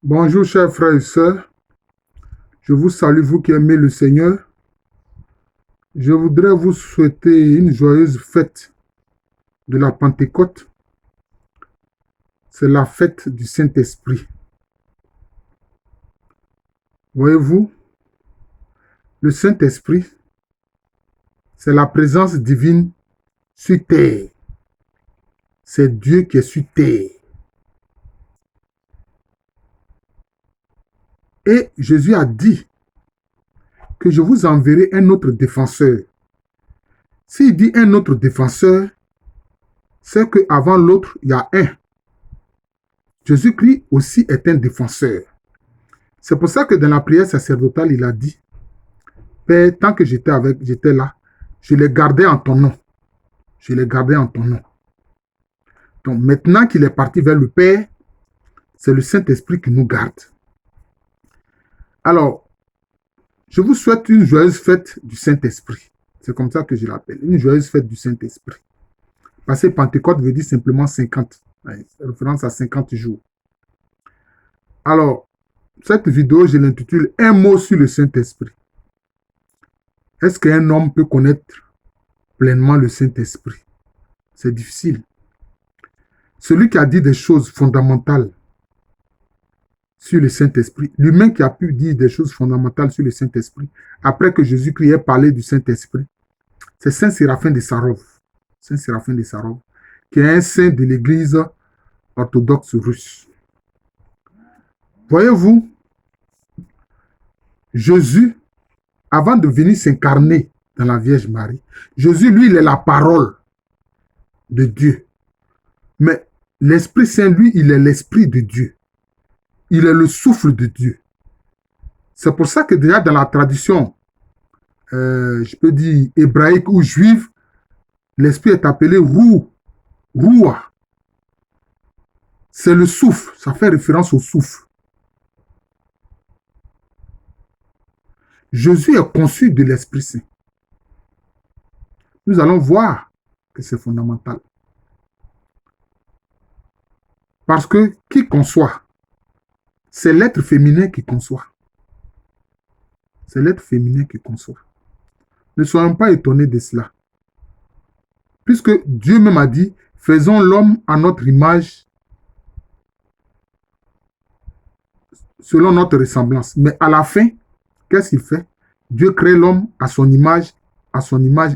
Bonjour chers frères et sœurs, je vous salue vous qui aimez le Seigneur. Je voudrais vous souhaiter une joyeuse fête de la Pentecôte. C'est la fête du Saint-Esprit. Voyez-vous, le Saint-Esprit, c'est la présence divine sur terre. C'est Dieu qui est sur terre. Et Jésus a dit que je vous enverrai un autre défenseur. S'il dit un autre défenseur, c'est qu'avant l'autre, il y a un. Jésus-Christ aussi est un défenseur. C'est pour ça que dans la prière sacerdotale, il a dit, Père, tant que j'étais là, je les gardais en ton nom. Je les gardais en ton nom. Donc maintenant qu'il est parti vers le Père, c'est le Saint-Esprit qui nous garde. Alors, je vous souhaite une joyeuse fête du Saint-Esprit. C'est comme ça que je l'appelle, une joyeuse fête du Saint-Esprit. Parce que Pentecôte veut dire simplement 50. Référence à 50 jours. Alors, cette vidéo, je l'intitule « Un mot sur le Saint-Esprit ». Est-ce qu'un homme peut connaître pleinement le Saint-Esprit? C'est difficile. Celui qui a dit des choses fondamentales sur le Saint-Esprit, l'humain qui a pu dire des choses fondamentales sur le Saint-Esprit, après que Jésus-Christ ait parlé du Saint-Esprit, c'est Saint Séraphin de Sarov. Saint Séraphin de Sarov, qui est un saint de l'église orthodoxe russe. Voyez-vous, Jésus, avant de venir s'incarner dans la Vierge Marie, Jésus, lui, il est la parole de Dieu. Mais l'Esprit Saint, lui, il est l'Esprit de Dieu. Il est le souffle de Dieu. C'est pour ça que déjà dans la tradition, je peux dire hébraïque ou juive, l'Esprit est appelé Roua. C'est le souffle, ça fait référence au souffle. Jésus est conçu de l'Esprit Saint. Nous allons voir que c'est fondamental. Parce que qui conçoit? C'est l'être féminin qui conçoit. C'est l'être féminin qui conçoit. Ne soyons pas étonnés de cela. Puisque Dieu même a dit, faisons l'homme à notre image, selon notre ressemblance. Mais à la fin, qu'est-ce qu'il fait? Dieu crée l'homme à son image,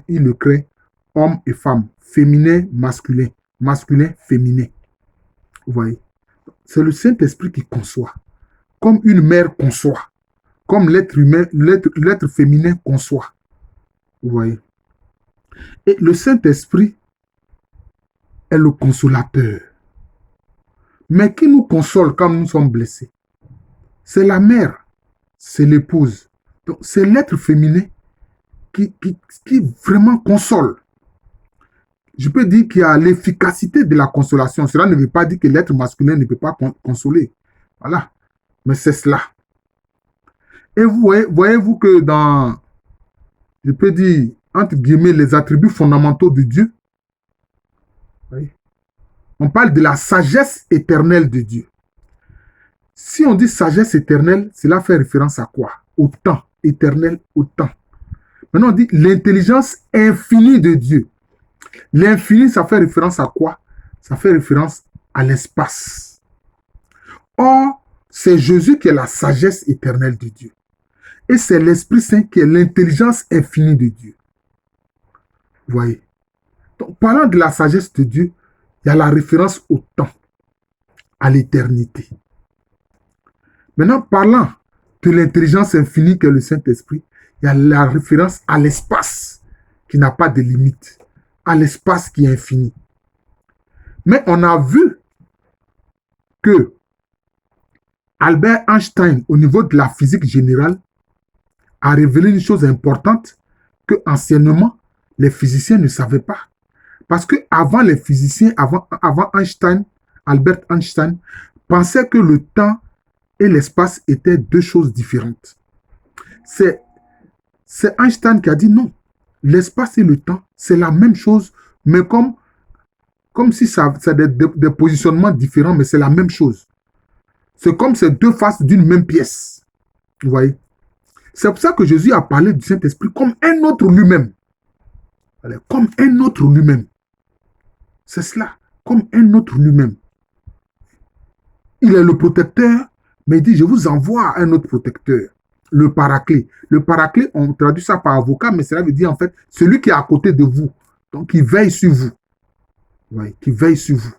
il le crée, homme et femme, féminin, masculin, masculin, féminin. Vous voyez? C'est le Saint-Esprit qui conçoit. Comme une mère conçoit. Comme l'être humain, l'être féminin conçoit. Vous voyez? Et le Saint-Esprit est le consolateur. Mais qui nous console quand nous sommes blessés? C'est la mère, c'est l'épouse. Donc c'est l'être féminin qui vraiment console. Je peux dire qu'il y a l'efficacité de la consolation. Cela ne veut pas dire que l'être masculin ne peut pas consoler. Voilà. Mais c'est cela. Et voyez-vous que dans, je peux dire, entre guillemets, les attributs fondamentaux de Dieu, voyez, on parle de la sagesse éternelle de Dieu. Si on dit sagesse éternelle, cela fait référence à quoi? Au temps, éternel au temps. Maintenant, on dit l'intelligence infinie de Dieu. L'infini, ça fait référence à quoi? Ça fait référence à l'espace. Or, c'est Jésus qui est la sagesse éternelle de Dieu. Et c'est l'Esprit Saint qui est l'intelligence infinie de Dieu. Vous voyez? Donc, parlant de la sagesse de Dieu, il y a la référence au temps, à l'éternité. Maintenant, parlant de l'intelligence infinie que est le Saint-Esprit, il y a la référence à l'espace qui n'a pas de limite, à l'espace qui est infini. Mais on a vu que Albert Einstein, au niveau de la physique générale, a révélé une chose importante que anciennement, les physiciens ne savaient pas. Parce que avant les physiciens, avant Einstein, Albert Einstein, pensaient que le temps et l'espace étaient deux choses différentes. C'est Einstein qui a dit non. L'espace et le temps, c'est la même chose, mais comme si c'est des positionnements différents, mais c'est la même chose. C'est comme ces deux faces d'une même pièce. Vous voyez? C'est pour ça que Jésus a parlé du Saint-Esprit comme un autre lui-même. Comme un autre lui-même. C'est cela. Comme un autre lui-même. Il est le protecteur, mais il dit, je vous envoie un autre protecteur. Le paraclet. Le paraclet, on traduit ça par avocat, mais cela veut dire en fait, celui qui est à côté de vous. Donc, qui veille sur vous. Oui, qui veille sur vous.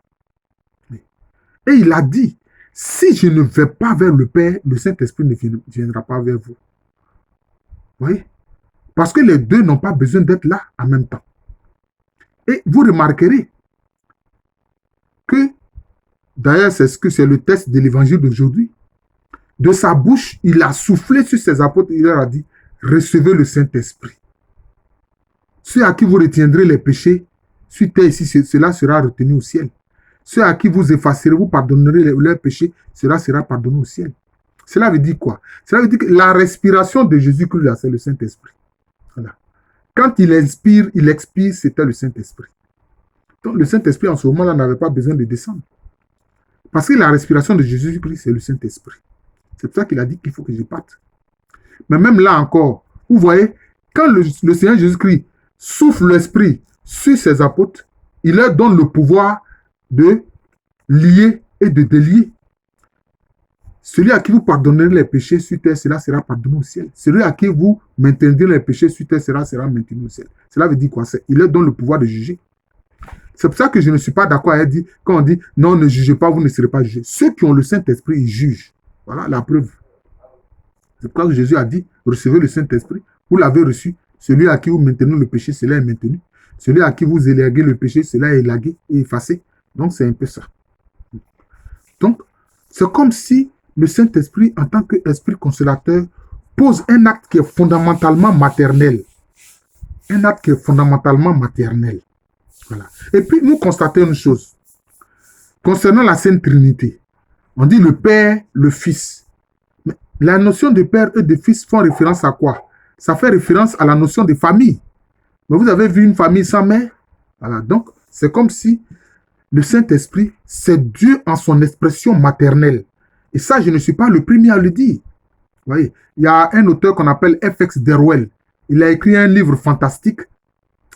Et il a dit, si je ne vais pas vers le Père, le Saint-Esprit ne viendra pas vers vous. Vous voyez? Parce que les deux n'ont pas besoin d'être là en même temps. Et vous remarquerez que, d'ailleurs, c'est ce que c'est le texte de l'évangile d'aujourd'hui. De sa bouche, il a soufflé sur ses apôtres, il leur a dit, recevez le Saint-Esprit. Ceux à qui vous retiendrez les péchés, sur terre ici, cela sera retenu au ciel. Ceux à qui vous effacerez, vous pardonnerez leurs péchés, cela sera pardonné au ciel. Cela veut dire quoi? Cela veut dire que la respiration de Jésus-Christ, là, c'est le Saint-Esprit. Voilà. Quand il inspire, il expire, c'était le Saint-Esprit. Donc le Saint-Esprit, en ce moment-là, n'avait pas besoin de descendre. Parce que la respiration de Jésus-Christ, c'est le Saint-Esprit. C'est pour ça qu'il a dit qu'il faut que je parte. Mais même là encore, vous voyez, quand le Seigneur Jésus-Christ souffle l'Esprit sur ses apôtres, il leur donne le pouvoir de lier et de délier. Celui à qui vous pardonnerez les péchés sur terre, cela sera pardonné au ciel. Celui à qui vous maintiendrez les péchés sur terre, cela sera maintenu au ciel. Cela veut dire quoi? Il leur donne le pouvoir de juger. C'est pour ça que je ne suis pas d'accord avec dire, quand on dit non, ne jugez pas, vous ne serez pas jugés. Ceux qui ont le Saint-Esprit, ils jugent. Voilà la preuve. C'est pourquoi Jésus a dit, recevez le Saint-Esprit. Vous l'avez reçu. Celui à qui vous maintenez le péché, cela est maintenu. Celui à qui vous élaguez le péché, cela est élagué et effacé. Donc, c'est un peu ça. Donc, c'est comme si le Saint-Esprit, en tant qu'esprit consolateur, pose un acte qui est fondamentalement maternel. Un acte qui est fondamentalement maternel. Voilà. Et puis, nous constatons une chose. Concernant la Sainte Trinité, on dit le Père, le Fils. Mais la notion de Père et de Fils font référence à quoi? Ça fait référence à la notion de famille. Mais vous avez vu une famille sans mère? Voilà. Donc, c'est comme si le Saint-Esprit, c'est Dieu en son expression maternelle. Et ça, je ne suis pas le premier à le dire. Vous voyez, il y a un auteur qu'on appelle F.X. Derwell. Il a écrit un livre fantastique.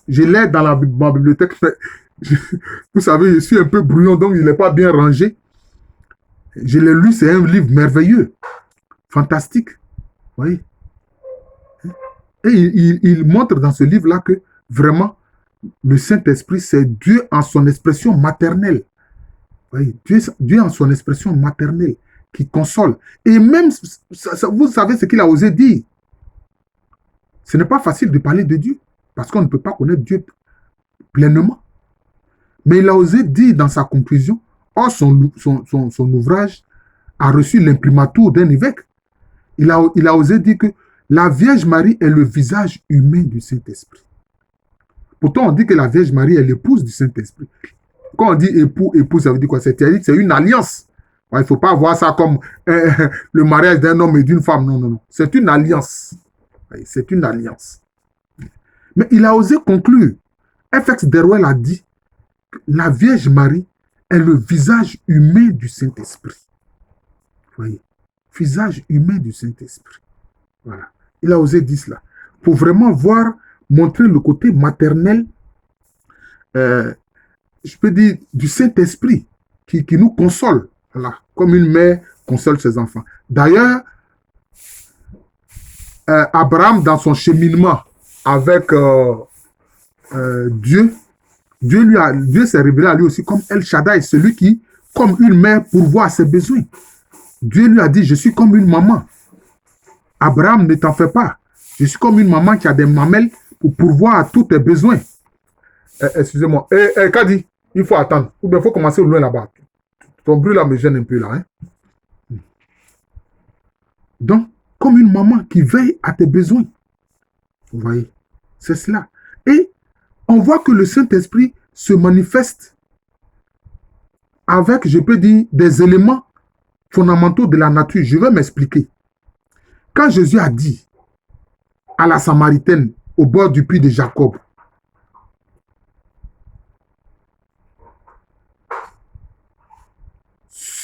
Je l'ai dans ma bibliothèque. Vous savez, je suis un peu brouillon, donc il n'est pas bien rangé. Je l'ai lu, c'est un livre merveilleux. Fantastique. Vous voyez. Et il montre dans ce livre-là que vraiment, le Saint-Esprit, c'est Dieu en son expression maternelle. Vous voyez, Dieu en son expression maternelle, qui console. Et même, vous savez ce qu'il a osé dire. Ce n'est pas facile de parler de Dieu, parce qu'on ne peut pas connaître Dieu pleinement. Mais il a osé dire dans sa conclusion, or son ouvrage a reçu l'imprimatur d'un évêque. Il a osé dire que la Vierge Marie est le visage humain du Saint-Esprit. Pourtant, on dit que la Vierge Marie est l'épouse du Saint-Esprit. Quand on dit épouse, ça veut dire quoi? C'est une alliance. Il ne faut pas voir ça comme le mariage d'un homme et d'une femme. Non, non, non. C'est une alliance. C'est une alliance. Mais il a osé conclure. F.X. Derwell a dit que la Vierge Marie est le visage humain du Saint-Esprit. Vous voyez? Visage humain du Saint-Esprit. Voilà. Il a osé dire cela. Pour vraiment montrer le côté maternel, je peux dire, du Saint-Esprit qui nous console. Voilà. Comme une mère console ses enfants. D'ailleurs, Abraham, dans son cheminement avec Dieu, Dieu s'est révélé à lui aussi comme El Shaddai, celui qui, comme une mère, pourvoit à ses besoins. Dieu lui a dit, je suis comme une maman. Abraham, ne t'en fais pas. Je suis comme une maman qui a des mamelles pour pourvoir à tous tes besoins. Excusez-moi. Kadi, il faut attendre. Ou bien il faut commencer au loin là-bas. Ton bruit là me gêne un peu là. Hein? Donc, comme une maman qui veille à tes besoins. Vous voyez? C'est cela. Et on voit que le Saint-Esprit se manifeste avec, je peux dire, des éléments fondamentaux de la nature. Je vais m'expliquer. Quand Jésus a dit à la Samaritaine au bord du puits de Jacob,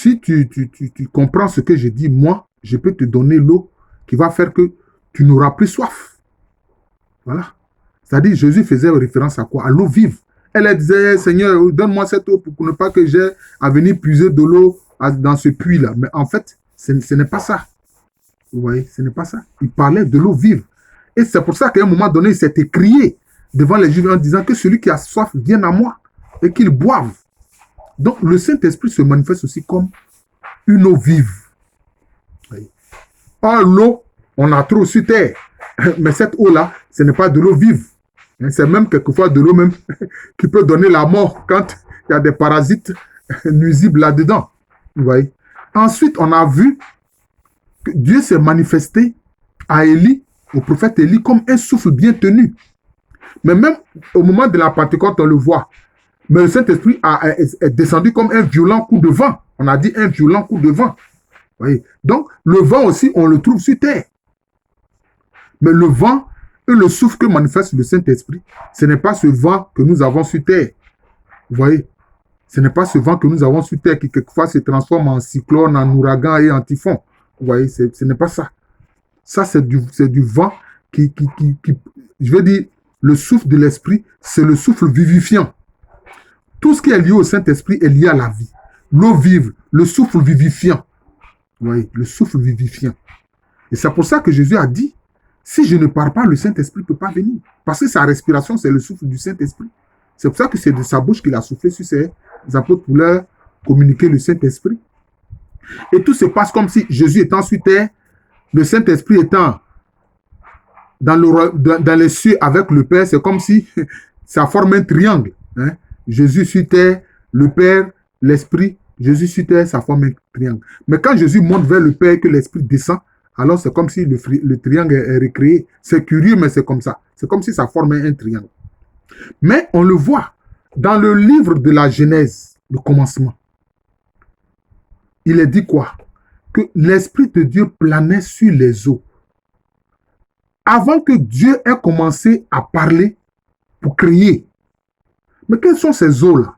si tu comprends ce que je dis, moi, je peux te donner l'eau qui va faire que tu n'auras plus soif. Voilà. C'est-à-dire, Jésus faisait référence à quoi? À l'eau vive. Elle disait, Seigneur, donne-moi cette eau pour ne pas que j'ai à venir puiser de l'eau dans ce puits-là. Mais en fait, ce n'est pas ça. Vous voyez, ce n'est pas ça. Il parlait de l'eau vive. Et c'est pour ça qu'à un moment donné, il s'était crié devant les Juifs en disant que celui qui a soif vienne à moi et qu'il boive. Donc, le Saint-Esprit se manifeste aussi comme une eau vive. Or, l'eau, on a trop sur terre. Mais cette eau-là, ce n'est pas de l'eau vive. C'est même quelquefois de l'eau même qui peut donner la mort quand il y a des parasites nuisibles là-dedans. Vous voyez. Ensuite, on a vu que Dieu s'est manifesté à Élie, au prophète Élie, comme un souffle bien tenu. Mais même au moment de la Pentecôte, on le voit. Mais le Saint-Esprit est descendu comme un violent coup de vent. On a dit un violent coup de vent. Vous voyez. Donc, le vent aussi, on le trouve sur terre. Mais le vent et le souffle que manifeste le Saint-Esprit, ce n'est pas ce vent que nous avons sur terre. Vous voyez, ce n'est pas ce vent que nous avons sur terre qui quelquefois se transforme en cyclone, en ouragan et en typhon. Vous voyez, ce n'est pas ça. Ça, c'est du vent qui, je veux dire, le souffle de l'Esprit, c'est le souffle vivifiant. Tout ce qui est lié au Saint-Esprit est lié à la vie. L'eau vive, le souffle vivifiant. Vous voyez, le souffle vivifiant. Et c'est pour ça que Jésus a dit, si je ne parle pas, le Saint-Esprit ne peut pas venir. Parce que sa respiration, c'est le souffle du Saint-Esprit. C'est pour ça que c'est de sa bouche qu'il a soufflé sur ses apôtres pour leur communiquer le Saint-Esprit. Et tout se passe comme si Jésus étant sur terre, le Saint-Esprit étant dans les cieux avec le Père, c'est comme si ça forme un triangle. Hein? Jésus sur terre, le Père, l'Esprit, Jésus sur terre, ça forme un triangle. Mais quand Jésus monte vers le Père et que l'Esprit descend, alors c'est comme si le triangle est recréé. C'est curieux, mais c'est comme ça. C'est comme si ça formait un triangle. Mais on le voit dans le livre de la Genèse, le commencement. Il est dit quoi? Que l'Esprit de Dieu planait sur les eaux. Avant que Dieu ait commencé à parler pour créer. Mais quelles sont ces eaux-là?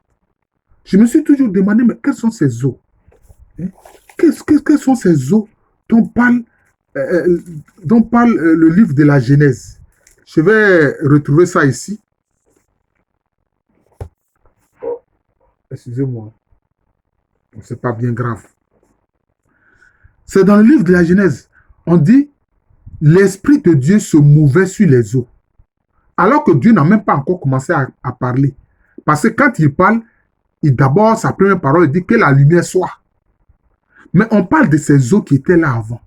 Je me suis toujours demandé, mais quelles sont ces eaux? Quelles sont ces eaux dont parle le livre de la Genèse? Je vais retrouver ça ici. Oh, excusez-moi. C'est pas bien grave. C'est dans le livre de la Genèse. On dit, l'Esprit de Dieu se mouvait sur les eaux. Alors que Dieu n'a même pas encore commencé à parler. Parce que quand il parle, d'abord, sa première parole, il dit que la lumière soit. Mais on parle de ces eaux qui étaient là avant,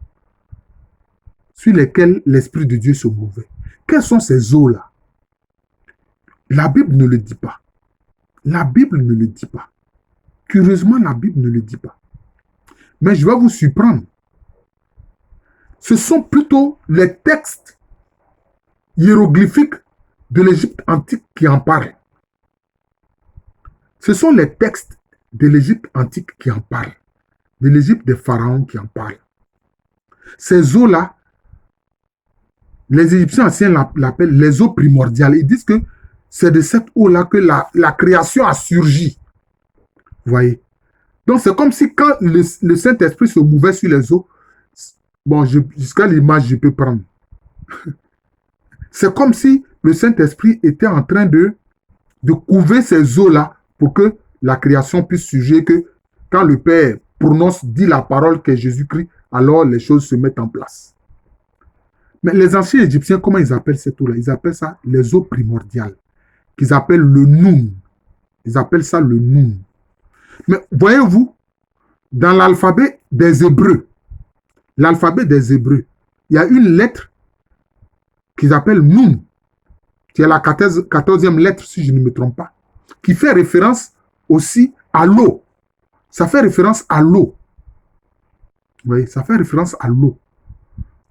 sur lesquelles l'Esprit de Dieu se mouvait. Quelles sont ces eaux-là? La Bible ne le dit pas. La Bible ne le dit pas. Curieusement, la Bible ne le dit pas. Mais je vais vous surprendre. Ce sont plutôt les textes hiéroglyphiques de l'Égypte antique qui en parlent. Ce sont les textes de l'Égypte antique qui en parlent. De l'Égypte des pharaons qui en parlent. Ces eaux-là, les Égyptiens anciens l'appellent les eaux primordiales. Ils disent que c'est de cette eau-là que la création a surgi. Vous voyez? Donc c'est comme si quand le Saint-Esprit se mouvait sur les eaux, bon, jusqu'à l'image, je peux prendre. C'est comme si le Saint-Esprit était en train de couver ces eaux-là pour que la création puisse surgir, que quand le Père dit la parole qu'est Jésus-Christ, alors les choses se mettent en place. Mais les anciens Égyptiens, comment ils appellent cette eau-là? Ils appellent ça les eaux primordiales, qu'ils appellent le Noun. Ils appellent ça le Noun. Mais voyez-vous, dans l'alphabet des Hébreux, il y a une lettre qu'ils appellent Noun, qui est la 14e lettre, si je ne me trompe pas, qui fait référence aussi à l'eau. Ça fait référence à l'eau. Oui, ça fait référence à l'eau.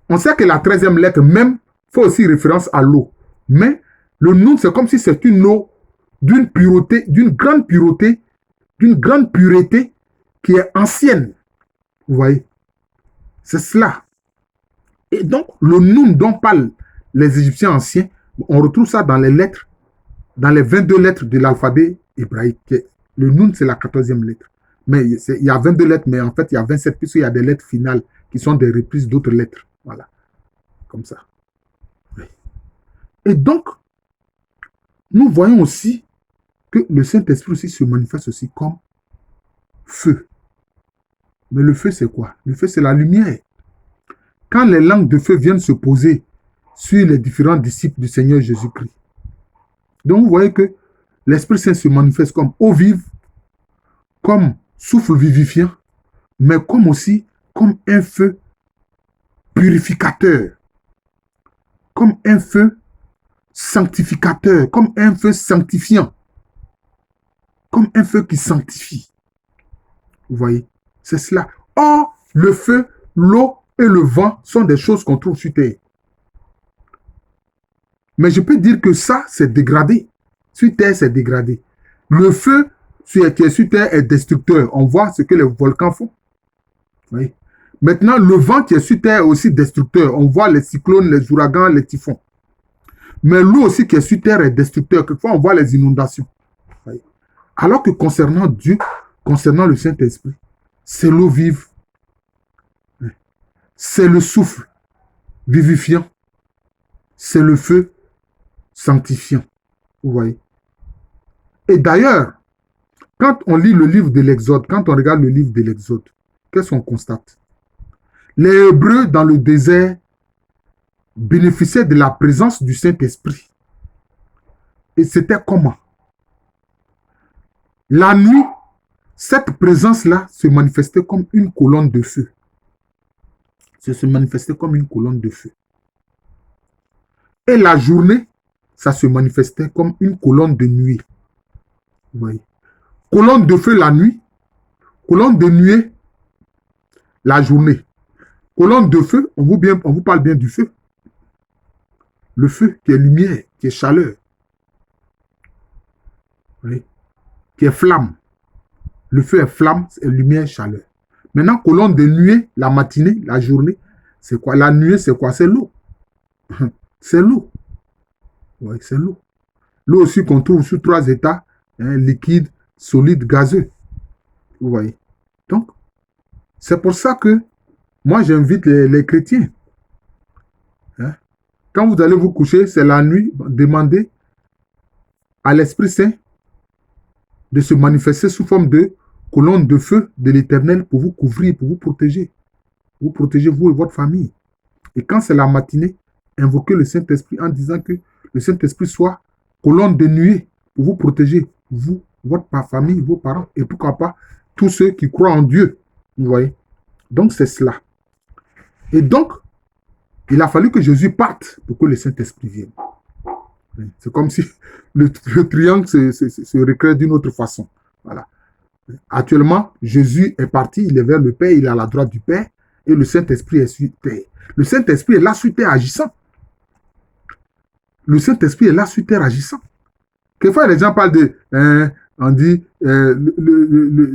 On sait que la 13e lettre même fait aussi référence à l'eau. Mais le Noun, c'est comme si c'est une eau d'une pureté, d'une grande pureté qui est ancienne. Vous voyez? C'est cela. Et donc, le Noun dont parlent les Égyptiens anciens, on retrouve ça dans les lettres, dans les 22 lettres de l'alphabet hébraïque. Le Noun, c'est la 14e lettre. Mais il y a 22 lettres, mais en fait, il y a 27 puisqu'il y a des lettres finales qui sont des reprises d'autres lettres. Voilà. Comme ça. Et donc, nous voyons aussi que le Saint-Esprit aussi se manifeste aussi comme feu. Mais le feu, c'est quoi? Le feu, c'est la lumière. Quand les langues de feu viennent se poser sur les différents disciples du Seigneur Jésus-Christ. Donc, vous voyez que l'Esprit Saint se manifeste comme eau vive, comme souffle vivifiant, mais comme aussi comme un feu purificateur, comme un feu sanctificateur, comme un feu sanctifiant, comme un feu qui sanctifie. Vous voyez, c'est cela. Or, le feu, l'eau et le vent sont des choses qu'on trouve sur terre. Mais je peux dire que ça, c'est dégradé. Sur terre, c'est dégradé. Le feu qui est sur terre est destructeur. On voit ce que les volcans font. Vous voyez? Maintenant, le vent qui est sur terre est aussi destructeur. On voit les cyclones, les ouragans, les typhons. Mais l'eau aussi qui est sur terre est destructeur. Quelquefois, on voit les inondations. Vous voyez? Alors que concernant Dieu, concernant le Saint-Esprit, c'est l'eau vive. C'est le souffle vivifiant. C'est le feu sanctifiant. Vous voyez? Et d'ailleurs, quand on lit le livre de l'Exode, quand on regarde le livre de l'Exode, qu'est-ce qu'on constate? Les Hébreux dans le désert bénéficiaient de la présence du Saint-Esprit. Et c'était comment? La nuit, cette présence-là se manifestait comme une colonne de feu. Ça se manifestait comme une colonne de feu. Et la journée, ça se manifestait comme une colonne de nuée. Vous voyez? Colonne de feu la nuit, colonne de nuée la journée. Colonne de feu, on vous parle bien du feu. Le feu qui est lumière, qui est chaleur. Vous voyez? Qui est flamme. Le feu est flamme, c'est lumière, chaleur. Maintenant, colonne de nuée, la matinée, la journée, c'est quoi? La nuée, c'est quoi? C'est l'eau. C'est l'eau. Oui, c'est l'eau. L'eau aussi qu'on trouve sur 3 états, hein, liquide, solide, gazeux. Vous voyez? Donc, c'est pour ça que moi, j'invite les chrétiens. Hein, quand vous allez vous coucher, c'est la nuit, demandez à l'Esprit Saint de se manifester sous forme de colonne de feu de l'Éternel pour vous couvrir, pour vous protéger. Vous protégez vous et votre famille. Et quand c'est la matinée, invoquez le Saint-Esprit en disant que le Saint-Esprit soit colonne de nuée pour vous protéger, vous, votre famille, vos parents, et pourquoi pas tous ceux qui croient en Dieu. Vous voyez? Donc c'est cela. Et donc, il a fallu que Jésus parte pour que le Saint-Esprit vienne. C'est comme si le triangle se recrée d'une autre façon. Voilà. Actuellement, Jésus est parti, il est vers le Père, il est à la droite du Père, et le Saint-Esprit est sur terre. Le Saint-Esprit est là sur terre agissant. Le Saint-Esprit est là sur terre agissant. Quelquefois, les gens parlent de, on dit,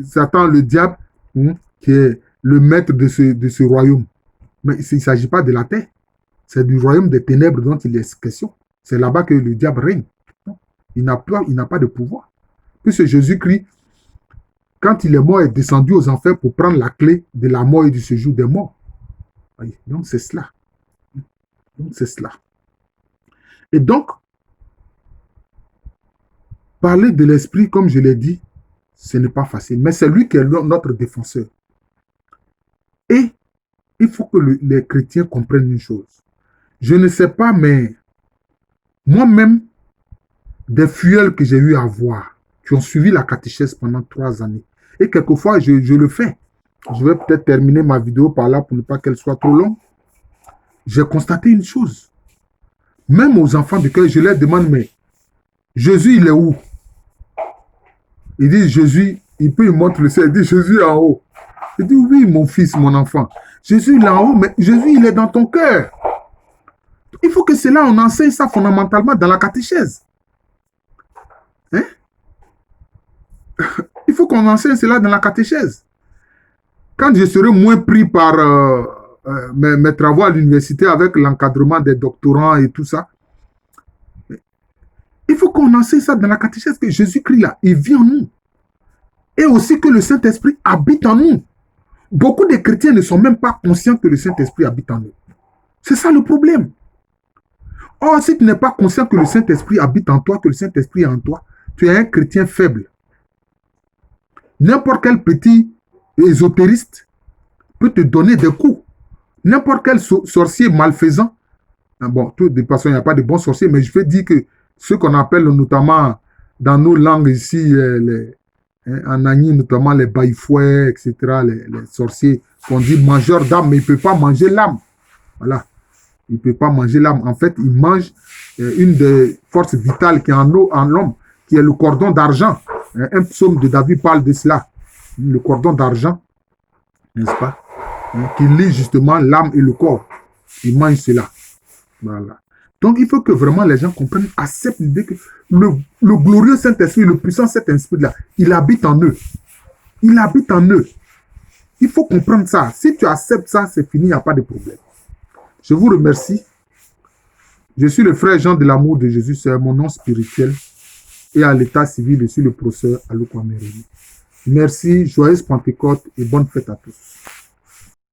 Satan, le diable, qui est le maître de ce royaume. Mais il ne s'agit pas de la terre. C'est du royaume des ténèbres dont il est question. C'est là-bas que le diable règne. Il n'a pas de pouvoir. Puisque Jésus-Christ, quand il est mort, est descendu aux enfers pour prendre la clé de la mort et du séjour des morts. Donc, c'est cela. Et donc, parler de l'esprit, comme je l'ai dit, ce n'est pas facile. Mais c'est lui qui est notre défenseur. Et il faut que les chrétiens comprennent une chose. Je ne sais pas, mais moi-même, des filleul que j'ai eu à voir, qui ont suivi la catéchèse pendant 3 années, et quelquefois, je le fais. Je vais peut-être terminer ma vidéo par là pour ne pas qu'elle soit trop longue. J'ai constaté une chose. Même aux enfants de cœur, je leur demande, mais Jésus, il est où? Ils disent, Jésus, il peut, il montre le ciel. Il dit, Jésus est en haut. Je dis, oui, mon fils, mon enfant. Jésus, il est en haut, mais Jésus, il est dans ton cœur. Il faut que cela, on enseigne ça fondamentalement dans la catéchèse. Hein? Il faut qu'on enseigne cela dans la catéchèse. Quand je serai moins pris par mes travaux à l'université avec l'encadrement des doctorants et tout ça, il faut qu'on enseigne ça dans la catéchèse, que Jésus-Christ là, il vit en nous. Et aussi que le Saint-Esprit habite en nous. Beaucoup de chrétiens ne sont même pas conscients que le Saint-Esprit habite en eux. C'est ça le problème. Or, si tu n'es pas conscient que le Saint-Esprit habite en toi, que le Saint-Esprit est en toi, tu es un chrétien faible. N'importe quel petit ésotériste peut te donner des coups. N'importe quel sorcier malfaisant. Bon, de toute façon, il n'y a pas de bons sorciers, mais je veux dire que ceux qu'on appelle notamment dans nos langues ici, en Agni, notamment les baïfouets, etc., les sorciers, qu'on dit mangeurs d'âme, mais il ne peut pas manger l'âme. Voilà. Il ne peut pas manger l'âme. En fait, il mange une des forces vitales qui est en l'homme, qui est le cordon d'argent. Un psaume de David parle de cela. Le cordon d'argent, n'est-ce pas? Qui lie justement l'âme et le corps. Il mange cela. Voilà. Donc, il faut que vraiment les gens comprennent, acceptent l'idée que le glorieux Saint-Esprit, le puissant Saint-Esprit-là, il habite en eux. Il habite en eux. Il faut comprendre ça. Si tu acceptes ça, c'est fini, il n'y a pas de problème. Je vous remercie. Je suis le frère Jean de l'amour de Jésus, c'est mon nom spirituel. Et à l'état civil, je suis le professeur Alou Kwame Remi. Merci, joyeuse Pentecôte et bonne fête à tous.